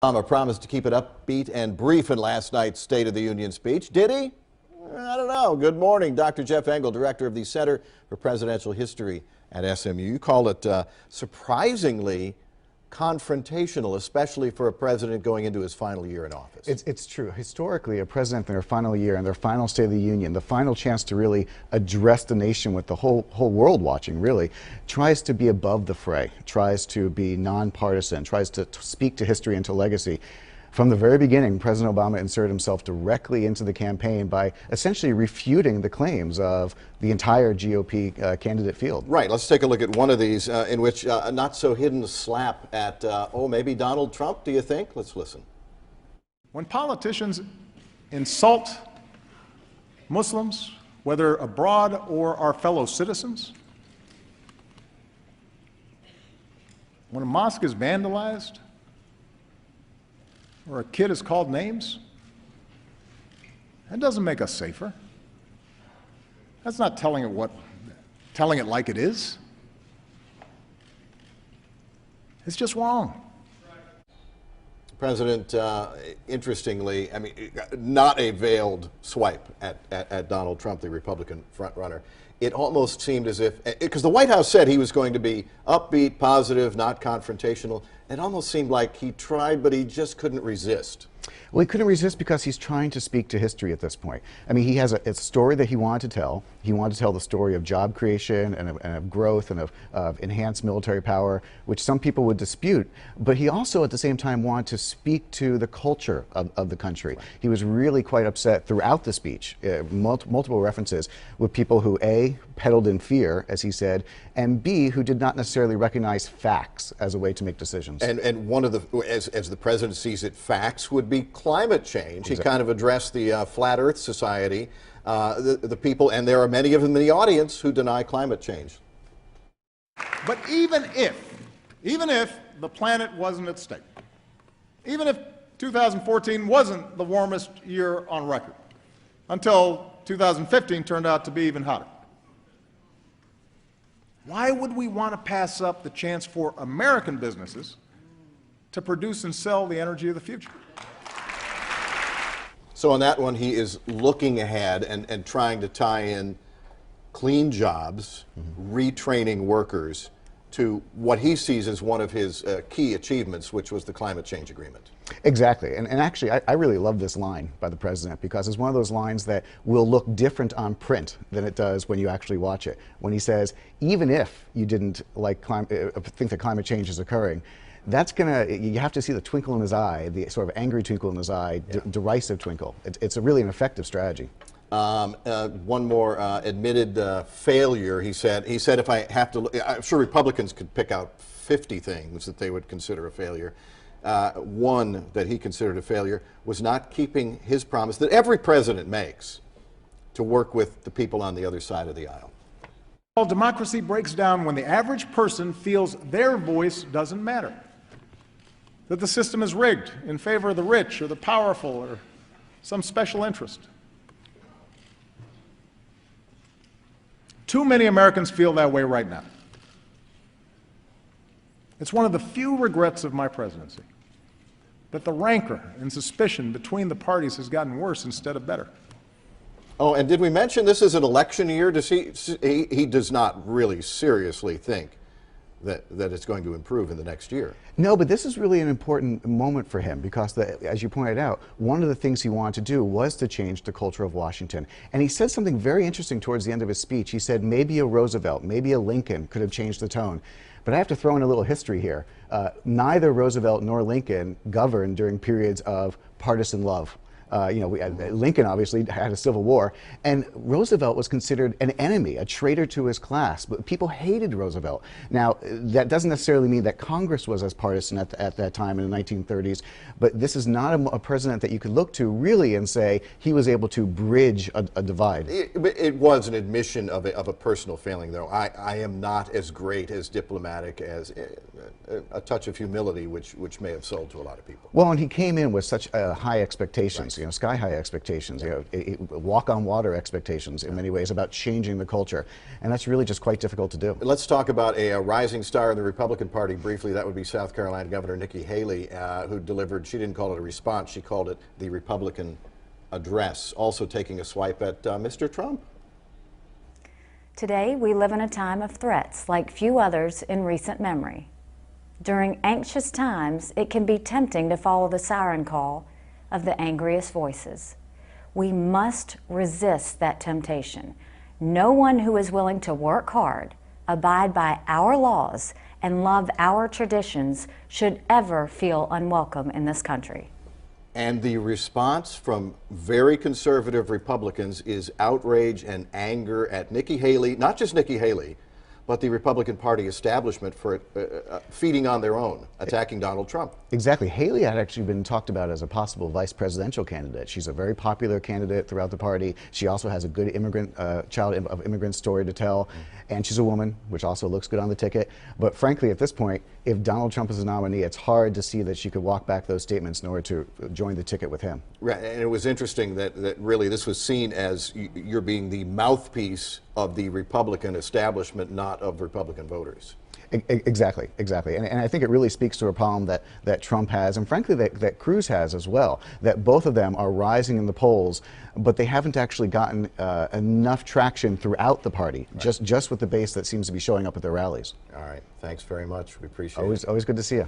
Obama promised to keep it upbeat and brief in last night's State of the Union speech. Did he? I don't know. Good morning, Dr. Jeff Engel, director of the Center for Presidential History at SMU. You call it surprisingly confrontational, especially for a president going into his final year in office. It's true. Historically, a president in their final year and their final State of the Union, the final chance to really address the nation with the whole world watching, really, tries to be above the fray, tries to be nonpartisan, tries to speak to history and to legacy. From the very beginning, President Obama inserted himself directly into the campaign by essentially refuting the claims of the entire GOP candidate field. Right. Let's take a look at one of these in which a not-so-hidden slap at, maybe Donald Trump, do you think? Let's listen. When politicians insult Muslims, whether abroad or our fellow citizens, when a mosque is vandalized, or a kid is called names, that doesn't make us safer. That's not telling it like it is. It's just wrong. President, interestingly, I mean, not a veiled swipe at Donald Trump, the Republican frontrunner. It almost seemed as if, because the White House said he was going to be upbeat, positive, not confrontational. It almost seemed like he tried, but he just couldn't resist. Well, he couldn't resist because he's trying to speak to history at this point. I mean, he has a story that he wanted to tell. He wanted to tell the story of job creation and of growth and of enhanced military power, which some people would dispute. But he also, at the same time, wanted to speak to the culture of the country. Right. He was really quite upset throughout the speech, multiple references with people who, A, peddled in fear, as he said, and B, who did not necessarily recognize facts as a way to make decisions. And one of the, as the president sees it, facts would be climate change. Exactly. He kind of addressed the Flat Earth Society, the people, and there are many of them in the audience who deny climate change. But even if the planet wasn't at stake, even if 2014 wasn't the warmest year on record, until 2015 turned out to be even hotter, why would we want to pass up the chance for American businesses to produce and sell the energy of the future? So on that one, he is looking ahead and trying to tie in clean jobs, retraining workers to what he sees as one of his key achievements, which was the climate change agreement. Exactly. And actually, I really love this line by the president because it's one of those lines that will look different on print than it does when you actually watch it. When he says, even if you didn't think that climate change is occurring, that's you have to see the twinkle in his eye, the sort of angry twinkle in his eye, yeah. Derisive twinkle. It's really an effective strategy. One more admitted failure. He said, if I have to look, I'm sure Republicans could pick out 50 things that they would consider a failure. One that he considered a failure was not keeping his promise that every president makes to work with the people on the other side of the aisle. Well, democracy breaks down when the average person feels their voice doesn't matter, that the system is rigged in favor of the rich or the powerful or some special interest. Too many Americans feel that way right now. It's one of the few regrets of my presidency that the rancor and suspicion between the parties has gotten worse instead of better. Oh, and did we mention this is an election year? He does not really seriously think that it's going to improve in the next year. No, but this is really an important moment for him because, as you pointed out, one of the things he wanted to do was to change the culture of Washington. And he said something very interesting towards the end of his speech. He said maybe a Roosevelt, maybe a Lincoln could have changed the tone. But I have to throw in a little history here. Neither Roosevelt nor Lincoln governed during periods of partisan love. Lincoln obviously had a civil war, and Roosevelt was considered an enemy, a traitor to his class. But people hated Roosevelt. Now, that doesn't necessarily mean that Congress was as partisan at that time in the 1930s, but this is not a president that you could look to really and say he was able to bridge a divide. It was an admission of a personal failing, though. I am not as great as diplomatic as a touch of humility, which may have sold to a lot of people. Well, and he came in with such high expectations. Right. you know, sky-high expectations, you know, walk-on-water expectations in many ways about changing the culture. And that's really just quite difficult to do. Let's talk about a rising star in the Republican Party briefly. That would be South Carolina Governor Nikki Haley, who delivered, she didn't call it a response, she called it the Republican address, also taking a swipe at Mr. Trump. Today, we live in a time of threats like few others in recent memory. During anxious times, it can be tempting to follow the siren call of the angriest voices. We must resist that temptation. No one who is willing to work hard, abide by our laws, and love our traditions should ever feel unwelcome in this country. And the response from very conservative Republicans is outrage and anger at Nikki Haley, not just Nikki Haley, but the Republican Party establishment for feeding on their own, attacking Donald Trump. Exactly. Haley had actually been talked about as a possible vice presidential candidate. She's a very popular candidate throughout the party. She also has a good child of immigrant story to tell, and she's a woman, which also looks good on the ticket. But frankly, at this point, if Donald Trump is a nominee, it's hard to see that she could walk back those statements in order to join the ticket with him. Right, and it was interesting that really this was seen as you're being the mouthpiece of the Republican establishment, not of Republican voters. Exactly, exactly. And I think it really speaks to a problem that Trump has, and frankly that Cruz has as well, that both of them are rising in the polls, but they haven't actually gotten enough traction throughout the party, right, just with the base that seems to be showing up at their rallies. All right, thanks very much. We appreciate it. Always good to see you.